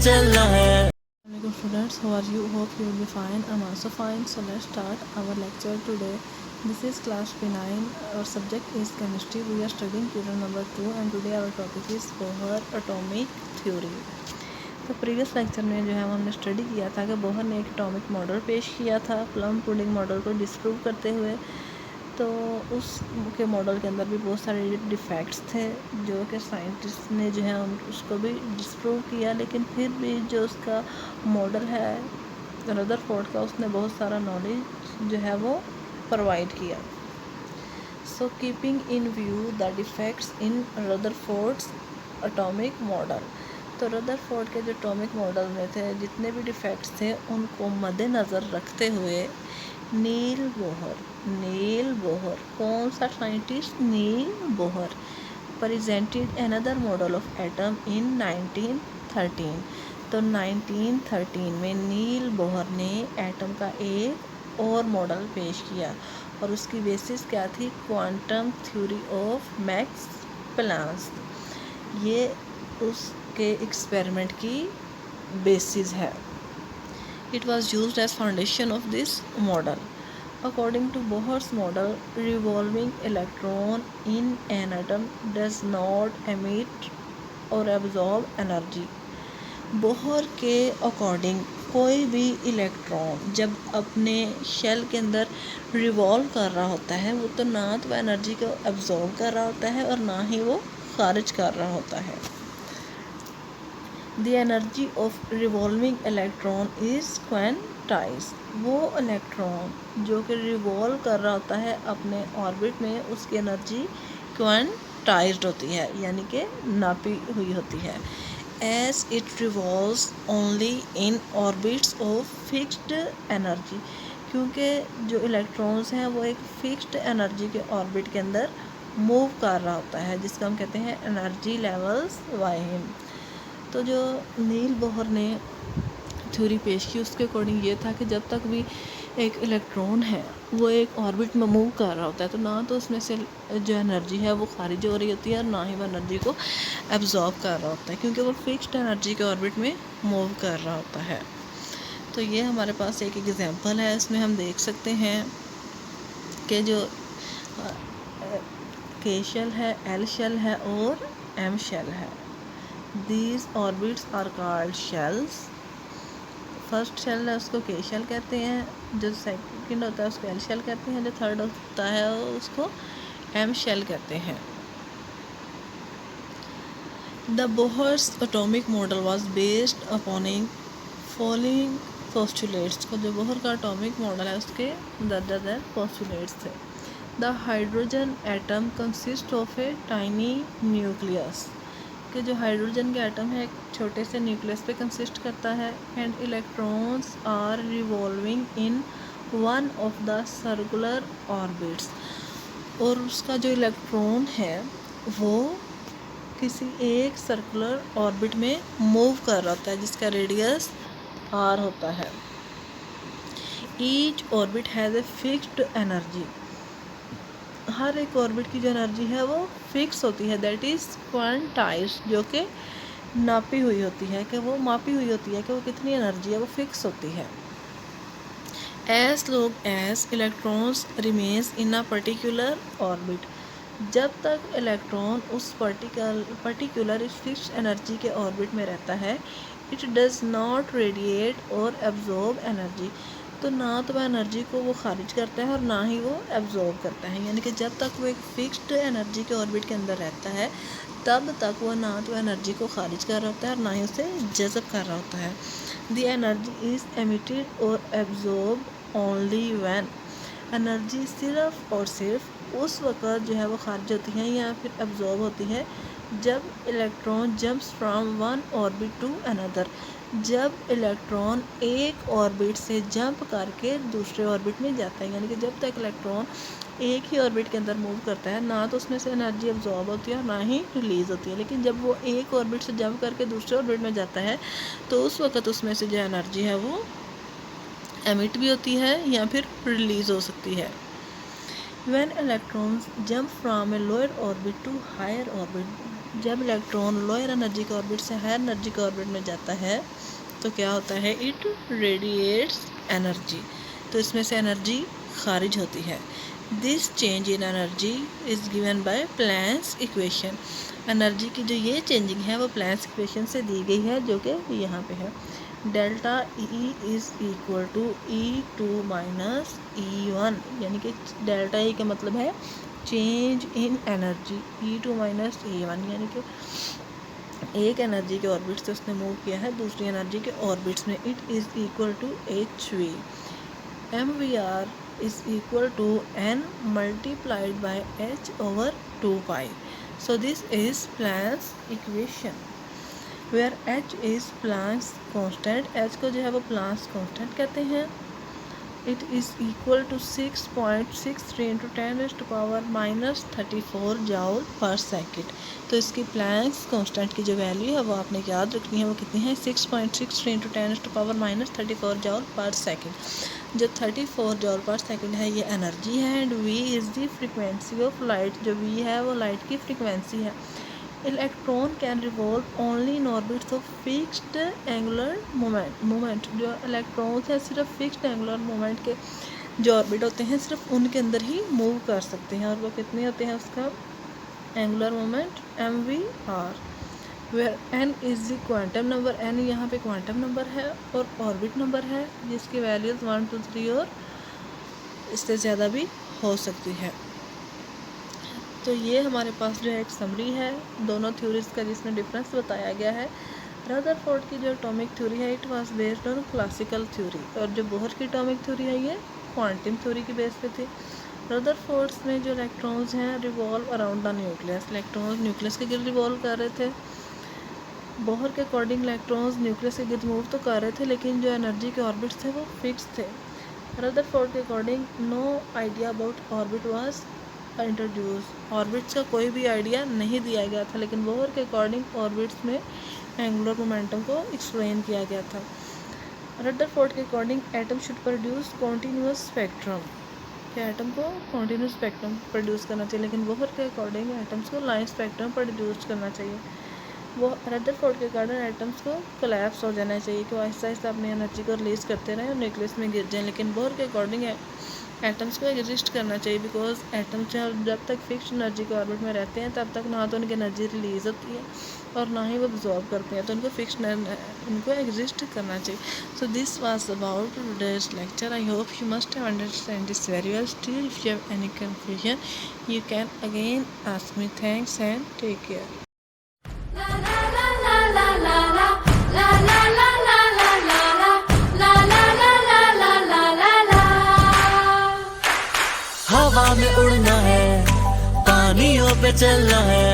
चलना है। Hello students, how are you? Hope you will be fine. I'm also fine. So let's start our lecture today. This is class P9. Our subject is chemistry. We are studying period number 2 and today our topic is Bohr atomic theory. तो previous lecture में जो है हमने study किया था कि Bohr ने एक एटॉमिक मॉडल पेश किया था प्लम पुडिंग मॉडल को डिस्प्रूव करते हुए। तो उस के मॉडल के अंदर भी बहुत सारे डिफेक्ट्स थे जो कि साइंटिस्ट ने जो है उसको भी डिस्प्रूव किया, लेकिन फिर भी जो उसका मॉडल है रदरफोर्ड का, उसने बहुत सारा नॉलेज जो है वो प्रोवाइड किया। So keeping in view the defects in Rutherford's atomic model, तो रदरफोर्ड के जो एटॉमिक मॉडल में थे जितने भी डिफेक्ट्स थे उनको मद्देनज़र रखते हुए नील बोहर कौन सा scientist, Niels Bohr presented another model of atom in 1913। तो 1913 में नील बोहर ने एटम का एक और मॉडल पेश किया और उसकी बेसिस क्या थी, quantum theory of Max Planck. ये उसके एक्सपेरिमेंट की बेसिस है। It was used as foundation of this model. According to Bohr's model, revolving electron in an atom does not emit or absorb energy. Bohr के according कोई भी electron जब अपने shell के अंदर रिवॉल्व कर रहा होता है वो तो ना तो एनर्जी को एब्जॉर्ब कर रहा होता है और ना ही वो खारिज कर रहा होता है। The energy of revolving electron is quantized. वो इलेक्ट्रॉन जो कि रिवॉल्व कर रहा होता है अपने ऑर्बिट में, उसकी एनर्जी क्वांटाइज्ड होती है, यानी कि नापी हुई होती है। As it revolves only in orbits of fixed energy, क्योंकि जो इलेक्ट्रॉन्स हैं वो एक फिक्स्ड एनर्जी के ऑर्बिट के अंदर मूव कर रहा होता है, जिसका हम कहते हैं एनर्जी लेवल्स वाहिम। तो जो नील बोहर ने थ्योरी पेश की उसके अकॉर्डिंग ये था कि जब तक भी एक इलेक्ट्रॉन है वो एक ऑर्बिट में मूव कर रहा होता है तो ना तो उसमें से जो एनर्जी है वो खारिज हो रही होती है और ना ही वो एनर्जी को एब्जॉर्ब कर रहा होता है, क्योंकि वो फिक्स्ड एनर्जी के ऑर्बिट में मूव कर रहा होता है। तो ये हमारे पास एक एग्जांपल है, इसमें हम देख सकते हैं कि जो के शेल है, एल शेल है और एम शेल है। These orbits are called shells. First shell है उसको के शेल कहते हैं, जो सेकंड होता है उसको एल शेल कहते हैं, जो थर्ड होता है उसको एम शेल कहते हैं। The Bohr's atomic model was based upon following postulates, को जो बोहर का एटॉमिक मॉडल है उसके दर पोस्टुलेट्स थे। The hydrogen atom consists of a tiny nucleus, कि जो हाइड्रोजन के एटम है एक छोटे से न्यूक्लियस पे कंसिस्ट करता है। And electrons are revolving in one of the circular orbits, और उसका जो इलेक्ट्रॉन है वो किसी एक सर्कुलर ऑर्बिट में मूव कर रहा होता है जिसका रेडियस आर होता है। Each orbit has a fixed energy, हर एक ऑर्बिट की जो एनर्जी है वो फिक्स होती है, दैट इज़ क्वांटाइज्ड, जो कि नापी हुई होती है, कि वो मापी हुई होती है कि वो कितनी एनर्जी है, वो फिक्स होती है। As long as electrons remains in a particular orbit, जब तक इलेक्ट्रॉन उस पर्टिकुलर फिक्स एनर्जी के ऑर्बिट में रहता है, इट डज नॉट रेडिएट और एब्जॉर्ब एनर्जी, तो ना तो वह एनर्जी को वो खारिज करता है और ना ही वो एब्जॉर्ब करता है, यानी कि जब तक वो एक फिक्स्ड एनर्जी के ऑर्बिट के अंदर रहता है तब तक वो ना तो एनर्जी को खारिज कर रहा होता है और ना ही उसे जज़ब कर रहा होता है। द एनर्जी इज़ एमिटेड और एब्जॉर्ब ओनली व्हेन, एनर्जी सिर्फ और सिर्फ उस वक्त जो है वो खारिज होती है या फिर एब्जॉर्ब होती है जब electron jumps from one orbit to another, जब इलेक्ट्रॉन एक ऑर्बिट से जंप करके दूसरे ऑर्बिट में जाता है, यानी कि जब तक इलेक्ट्रॉन एक ही ऑर्बिट के अंदर मूव करता है ना तो उसमें से एनर्जी एब्जॉर्ब होती है और ना ही रिलीज़ होती है, लेकिन जब वो एक ऑर्बिट से जंप करके दूसरे ऑर्बिट में जाता है तो उस वक्त उसमें से जो एनर्जी है वो एमिट भी होती है या फिर रिलीज़ हो सकती है। When electrons jump from a lower orbit to higher orbit, जब इलेक्ट्रॉन लोअर एनर्जी के ऑर्बिट से हायर एनर्जी के ऑर्बिट में जाता है तो क्या होता है, इट रेडिएट्स एनर्जी, तो इसमें से एनर्जी खारिज होती है। This change in energy is given by Planck's equation. Energy की जो ये चेंजिंग है वो प्लैंक्स इक्वेशन से दी गई है, जो कि यहाँ पे है। Delta E is equal to E2 minus E1, यानी कि डेल्टा ई का मतलब है change in energy, E2 minus E1, यानी कि एक एनर्जी के ऑर्बिट से उसने मूव किया है दूसरी एनर्जी के ऑर्बिट्स में। It is equal to HV। MVR is equal to N multiplied by H over 2 pi. So this is Planck's equation where H is Planck's constant। H को जो है वो Planck's constant कहते हैं। It is equal to 6.63 into 10 raised to power minus 34 joule per second। तो इसकी Planck's constant की जो वैल्यू है वो आपने याद रखनी है, वो कितनी है, 6.63 into 10 raised to power minus 34 joule per second। जो 34 जॉल पर सेकंड है ये एनर्जी है, and v is the frequency of light. जो v है वो लाइट की फ्रीक्वेंसी है। Electron can revolve only in orbits of fixed angular moment. जो इलेक्ट्रॉन्स हैं सिर्फ फिक्स्ड एंगुलर मोमेंट के जो ऑर्बिट होते हैं सिर्फ उनके अंदर ही मूव कर सकते हैं, और वो कितने होते हैं, उसका angular moment MVR, where n is the quantum number. n यहाँ पे क्वांटम नंबर है और ऑर्बिट नंबर है जिसकी वैल्यूज़ 1 2 3 और इससे ज़्यादा भी हो सकती है। तो ये हमारे पास जो है एक समरी है दोनों थ्योरीज का जिसमें डिफरेंस बताया गया है। रदरफोर्ड की जो एटॉमिक थ्योरी है it was based on classical theory, और जो बोहर की एटॉमिक थ्योरी है ये क्वांटम थ्योरी की बेस पे थी। रदरफोर्ड्स में जो इलेक्ट्रॉन्स हैं revolve around the nucleus, electrons nucleus के गिर्द रिवॉल्व कर रहे थे। बोहर के अकॉर्डिंग इलेक्ट्रॉन्स न्यूक्लियस के गिर्द मूव तो कर रहे थे लेकिन जो एनर्जी के ऑर्बिट्स थे वो फिक्स थे। रदरफोर्ड के according no idea about orbit was introduce, orbits का कोई भी आइडिया नहीं दिया गया था, लेकिन बोहर के अकॉर्डिंग ऑर्बिट्स में एंगुलर मोमेंटम को एक्सप्लेन किया गया था। रदरफोर्ड के according atom should produce continuous spectrum, कि एटम को कॉन्टीन्यूअस स्पेक्ट्रम प्रोड्यूस करना चाहिए, लेकिन बोहर के अकॉर्डिंग एटम्स को लाइन स्पेक्ट्रम प्रोड्यूस करना चाहिए। वो रदरफोर्ड के कारण एटम्स को कोलैप्स हो जाना चाहिए कि वो आहिस्ता आहिस्ता अपनी एनर्जी को रिलीज़ करते रहें और न्यूक्लियस में गिर जाएं, लेकिन बोहर के अकॉर्डिंग एटम्स को एग्जिस्ट करना चाहिए, बिकॉज एटम्स जब तक फिक्स्ड एनर्जी के ऑर्बिट में रहते हैं तब तक ना तो उनकी एनर्जी रिलीज़ होती है और ना ही वो अब्जॉर्ब करते हैं, तो उनको फिक्स्ड उनको एग्जिस्ट करना चाहिए। So this was about today's lecture. I hope you must have understand this very well. Still if you have any confusion you can again ask me. Thanks and take care. हवा में उड़ना है, पानियों पे चलना है।